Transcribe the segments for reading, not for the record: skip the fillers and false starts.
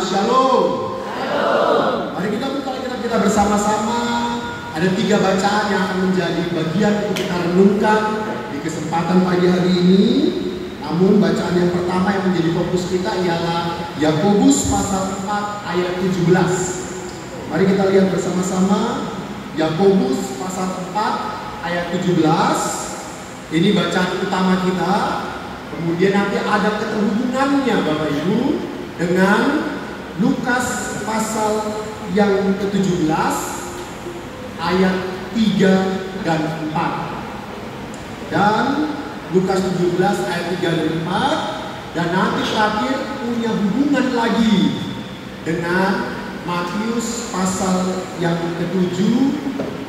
Shalom. Mari kita buka kita bersama-sama. Ada 3 bacaan yang akan menjadi bagian untuk kita renungkan di kesempatan pagi hari ini. Namun bacaan yang pertama yang menjadi fokus kita ialah Yakobus pasal 4 ayat 17. Mari kita lihat bersama-sama Yakobus pasal 4 ayat 17. Ini bacaan utama kita. Kemudian nanti ada keterhubungannya Bapak Ibu dengan Lukas pasal yang ke-17 ayat 3 dan 4. Dan Lukas 17 ayat 3 dan 4. Dan nanti terakhir punya hubungan lagi dengan Matius pasal yang ke-7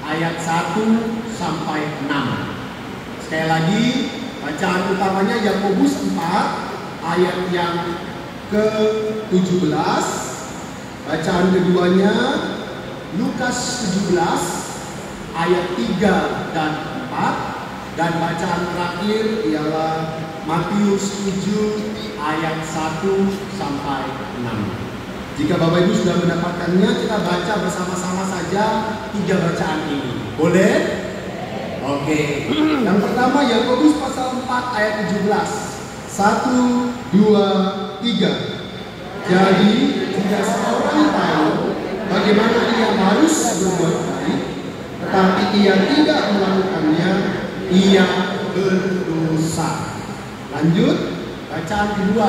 ayat 1 sampai 6. Sekali lagi, bacaan utamanya Yakobus 4 ayat yang ke-17. Bacaan keduanya Lukas 17 ayat 3 dan 4. Dan bacaan terakhir ialah Matius 7 ayat 1 sampai 6. Jika Bapak Ibu sudah mendapatkannya, kita baca bersama-sama saja 3 bacaan ini. Boleh? Oke. Yang pertama Yakobus pasal 4 ayat 17. 1, 2, 3. Jadi jika seorang tahu bagaimana ia harus berbuat baik, tetapi ia tidak melakukannya, ia berdosa. Lanjut, bacaan kedua.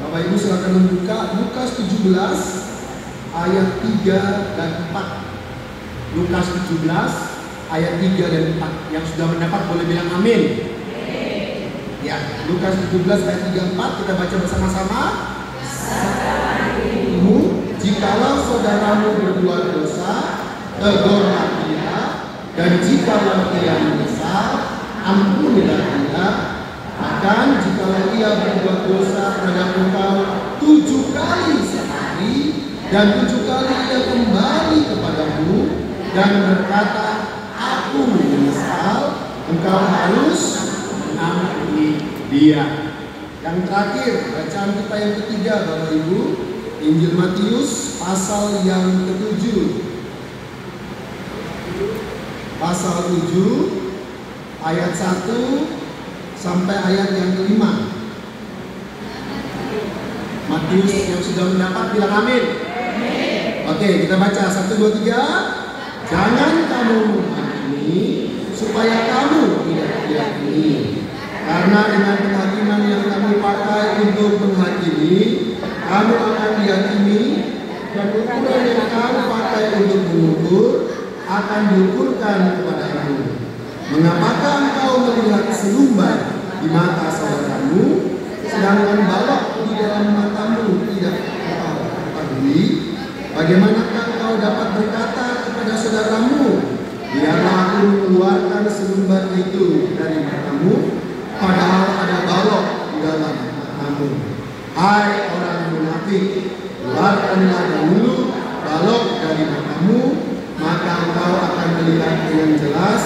Bapak Ibu silakan membuka Lukas 17 ayat 3 dan 4. Lukas 17 ayat 3 dan 4. Yang sudah mendapat boleh bilang amin. Ya, Lukas 17 ayat 3 4 kita baca bersama-sama. Jikalau saudaramu berbuat dosa, tegurlah dia, dan jikalau ia menyesal, ampunilah dia. Bahkan jikalau ia berbuat dosa terhadap engkau 7 kali sehari, dan 7 kali ia kembali kepadamu dan berkata, aku menyesal, engkau harus mengampuni dia. Yang terakhir, bacaan kita yang ketiga Bapak Ibu, Injil Matius pasal yang ke-7. Pasal 7 ayat 1 sampai ayat yang ke-5. Matius yang sudah mendapat bilang amin. Oke, kita baca 1, 2, 3. Jangan kamu menghakimi supaya kamu tidak diyakini. Karena dengan penghakiman yang kamu pakai untuk menghakimi, kamu akan diyakini, dan ukuran yang kamu pakai untuk mengukur akan diukurkan kepadamu. Mengapakah engkau melihat selumbar di mata saudaramu, sedangkan balok di dalam matamu tidak engkau ketahui? Bagaimanakah engkau dapat berkata kepada saudaramu, biarlah aku mengeluarkan selumbar itu dari matamu, padahal ada balok di dalam matamu? Hai orang munafik, keluarkanlah dahulu balok dari matamu, maka engkau akan melihat dengan jelas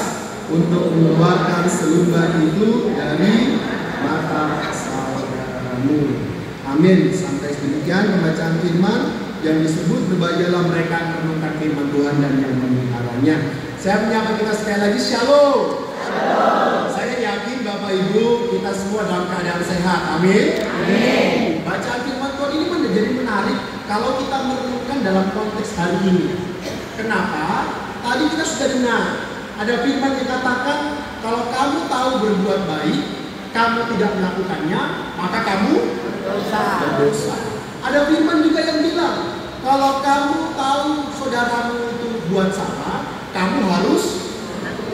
untuk mengeluarkan selumbar itu dari mata saudaramu. Amin. Sampai demikian pembacaan firman yang disebut berbahagialah mereka yang merenungkan firman Tuhan dan yang memeliharanya. Saya menyapa kita sekali lagi, Shalom. Saya yakin Bapak Ibu kita semua dalam keadaan sehat. Amin. Bacaan firman Tuhan ini menjadi menarik kalau kita merenungkan dalam konteks hari ini. Kenapa? Tadi kita sudah dengar ada firman yang katakan kalau kamu tahu berbuat baik, kamu tidak melakukannya, maka kamu berdosa. Ada firman juga yang bilang kalau kamu tahu saudaramu itu buat salah, kamu harus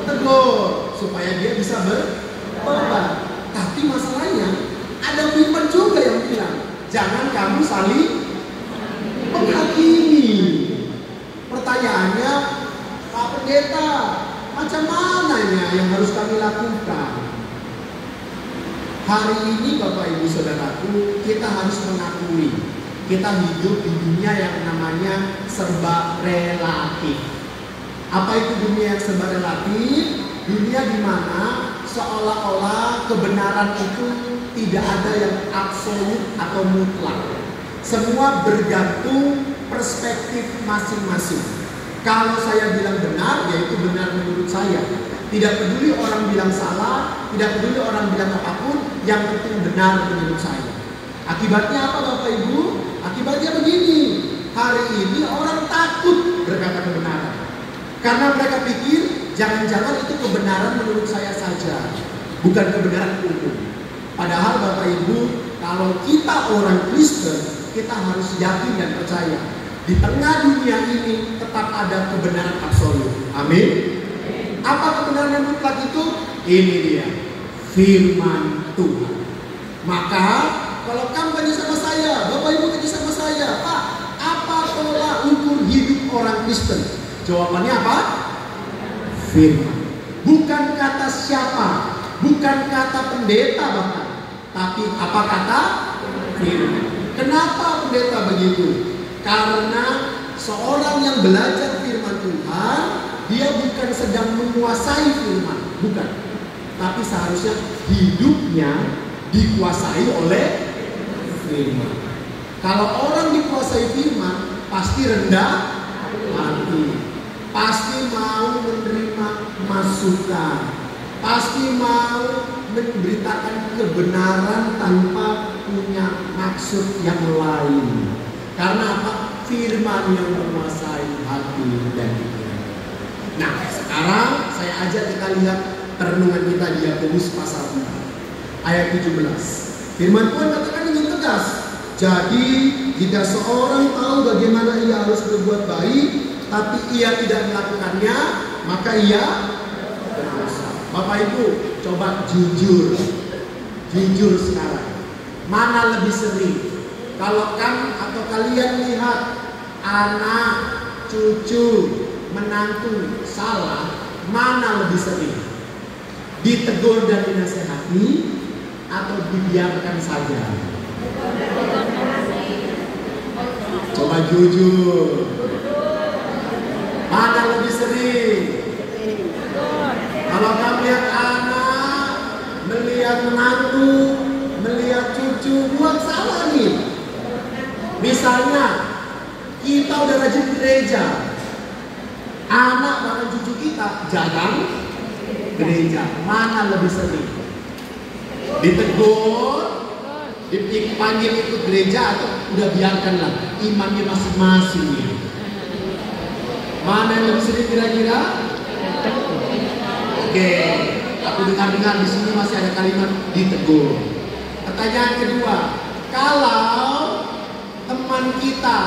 tegur supaya dia bisa bertobat. Tapi masalahnya ada firman juga yang bilang jangan kamu saling menghakimi. Pertanyaannya, Pak Pendeta, macam mananya yang harus kami lakukan? Hari ini Bapak Ibu Saudaraku, kita harus mengakui kita hidup di dunia yang namanya serba relatif. Apa itu dunia yang serba relatif? Dunia di mana seolah-olah kebenaran itu tidak ada yang absolut atau mutlak. Semua bergantung perspektif masing-masing. Kalau saya bilang benar, yaitu benar menurut saya. Tidak peduli orang bilang salah, tidak peduli orang bilang apapun, yang penting benar menurut saya. Akibatnya apa Bapak Ibu? Akibatnya begini, hari ini orang takut berkata kebenaran. Karena mereka pikir, jangan-jangan itu kebenaran menurut saya saja, bukan kebenaran umum. Padahal Bapak Ibu, kalau kita orang Kristen, kita harus yakin dan percaya di tengah dunia ini tetap ada kebenaran absolut. Amin. Apa kebenaran yang mutlak itu? Ini dia, firman Tuhan. Maka kalau kamu tanya sama saya, Bapak Ibu tanya sama saya, Pak, apa tolak ukur hidup orang Kristen? Jawabannya apa? Firman. Bukan kata siapa, bukan kata pendeta bahkan, tapi apa kata? Firman. Kenapa pendeta begitu? Karena seorang yang belajar firman Tuhan, dia bukan sedang menguasai firman, bukan. Tapi seharusnya hidupnya dikuasai oleh firman. Kalau orang dikuasai firman, pasti rendah hati, pasti mau menerima masukan, pasti mau memberitakan kebenaran tanpa punya maksud yang lain. Karena apa? Firman yang menguasai hati dan pikiran. Nah, sekarang saya ajak kita lihat renungan kita di Yakobus pasal 4 ayat 17. Firman Tuhan katakan dengan tegas, jadi jika seorang tahu bagaimana ia harus berbuat baik, tapi ia tidak melakukannya, maka ia berdosa. Bapak Ibu, coba jujur sekarang. Mana lebih sering? Kalau kamu atau kalian lihat anak, cucu, menantu salah, mana lebih sering? Ditegur dan dinasehati atau dibiarkan saja? Coba jujur. Mana lebih sering? Kalau kamu lihat anak, melihat menantu, melihat cucu buat salah nih. Misalnya kita udah rajin gereja, anak bahkan cucu kita jarang gereja. Mana lebih sering? Ditegur, dipanggil ikut gereja, atau udah biarkanlah imannya masing-masing ya? Mana yang lebih sering kira-kira? Oke, aku dengar-dengar di sini masih ada kalimat ditegur. Pertanyaan kedua, kalau teman kita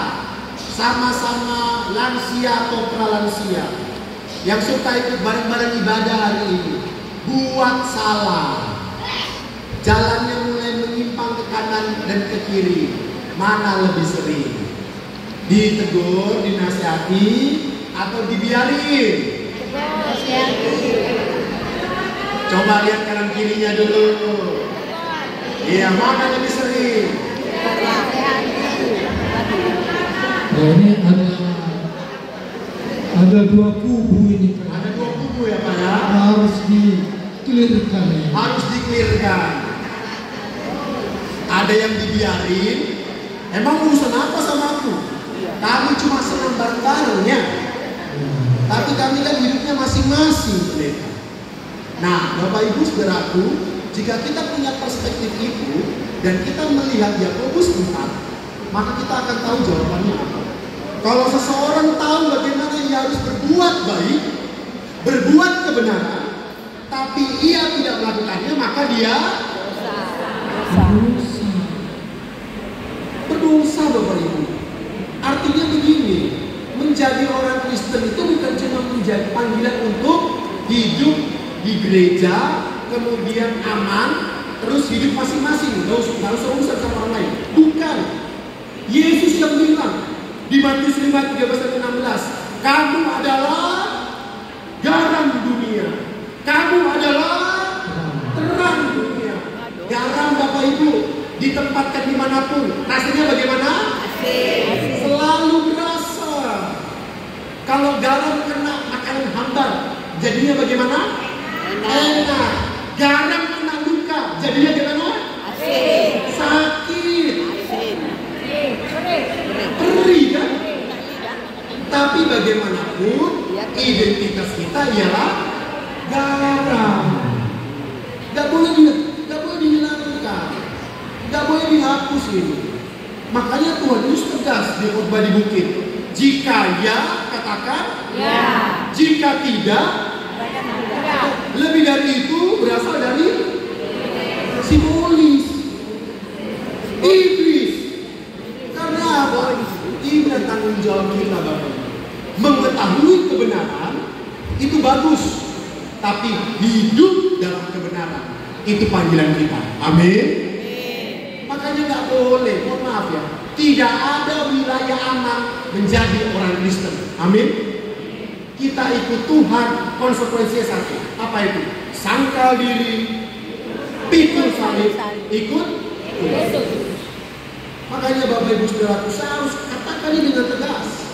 sama-sama lansia atau pralansia yang suka ikut bareng-bareng ibadah hari ini, buat salah, jalannya mulai menyimpang ke kanan dan ke kiri, mana lebih sering? Ditegur, dinasihati, atau dibiarin? Coba lihat kanan kirinya dulu. Iya, mana lebih sering? Nah, ini ada dua kubu ini Pak. Ada dua kubu ya Pak ya? Harus dikelirkan ya. Harus dikelirkan. Ada yang dibiarin. Emang urusan apa sama aku? Kami cuma senang bareng-bareng ya. Tapi kami kan hidupnya masing-masing. Nah, Bapak Ibu saudaraku, jika kita punya perspektif itu dan kita melihat Yakobus 4, maka kita akan tahu jawabannya apa. Kalau seseorang tahu bagaimana ia harus berbuat baik, berbuat kebenaran, tapi ia tidak melakukannya, maka dia berdosa Bapak Ibu. Artinya begini, menjadi orang Kristen itu bukan cuma menjadi panggilan untuk hidup di gereja, kemudian aman, terus hidup masing-masing, nggak usah urusan sama orang lain. Bukan. Yesus yang bilang di Matius 5:13-16, kamu adalah garam dunia, kamu adalah terang dunia. Garam Bapak Ibu ditempatkan dimanapun, rasanya bagaimana? Selalu berasa. Kalau garam kena makanan hambar, jadinya bagaimana? Enak. Garam kena luka, jadinya gimana? Sakit. Tapi bagaimanapun identitas kita ialah garam. Gak boleh dihilangkan, gak boleh dihapus ini. Makanya Tuhan Yesus tegas di khotbah di bukit. Jika ya, katakan ya. Jika tidak, lebih dari itu berasal dari simbolis iblis. Karena apa? Ini tanggung jawab kita, Bapak. Mengetahui kebenaran itu bagus, tapi hidup dalam kebenaran itu panggilan kita. Amin. Makanya nggak boleh, mohon maaf ya, tidak ada wilayah aman menjadi orang Kristen. Amin. Kita ikut Tuhan, konsekuensinya satu. Apa itu? Sangkal diri, pikul salib, ikut Yesus. Makanya Bapak Ibu Saudara, saya harus katakan ini dengan tegas.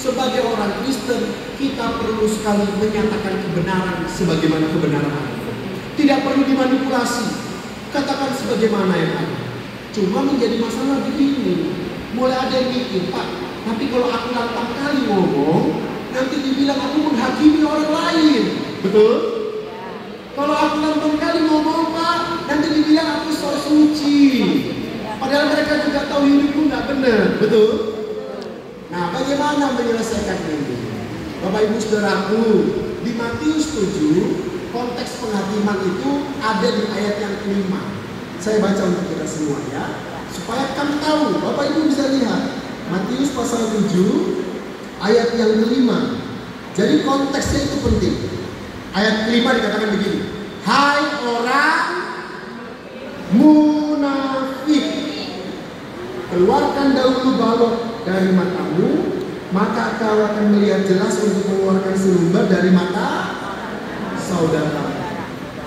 Sebagai orang Kristen, kita perlu sekali menyatakan kebenaran sebagaimana kebenaran ada. Tidak perlu dimanipulasi. Katakan sebagaimana yang ada. Cuma menjadi masalah begini. Mulai ada yang mikir, Pak, tapi kalau aku lantang kali ngomong, nanti dibilang aku menghakimi orang lain. Betul? Kalau aku lantang kali ngomong, Pak, nanti dibilang aku sok suci. Padahal mereka juga tahu hidupku nggak benar. Betul? Nah, bagaimana menyelesaikan ini? Bapak Ibu Saudaraku, di Matius 7, konteks penghakiman itu ada di ayat yang kelima. Saya baca untuk kita semua ya, supaya kamu tahu. Bapak Ibu bisa lihat Matius pasal 7 ayat yang kelima. Jadi konteksnya itu penting. Ayat kelima dikatakan begini: hai orang munafik, keluarkan dahulu balok dari matamu, maka kau akan melihat jelas untuk mengeluarkan selumbar dari mata saudara.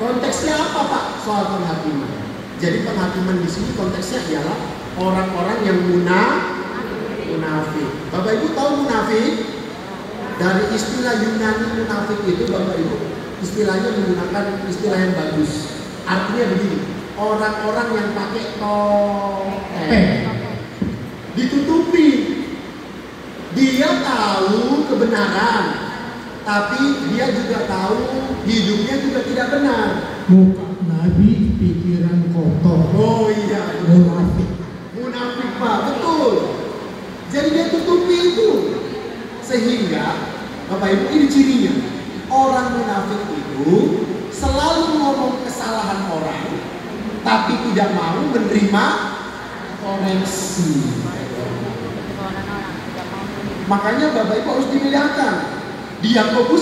Konteksnya apa, Pak? Soal penghakiman. Jadi penghakiman di sini konteksnya ialah orang-orang yang munafik. Bapak Ibu tahu munafik? Dari istilah Yunani munafik itu, Bapak Ibu, istilahnya menggunakan istilah yang bagus. Artinya begini, orang-orang yang pakai topeng, ditutupi. Dia tahu kebenaran, tapi dia juga tahu hidupnya juga tidak benar. Muka Nabi, pikiran kotor. Oh iya, Munafik. munafik, Pak, betul. Jadi dia tutupi itu. Sehingga Bapak Ibu, ini cirinya. Orang munafik itu selalu ngomong kesalahan orang, tapi tidak mau menerima koreksi. Makanya Bapak Ibu harus dibedakan. Di Yakobus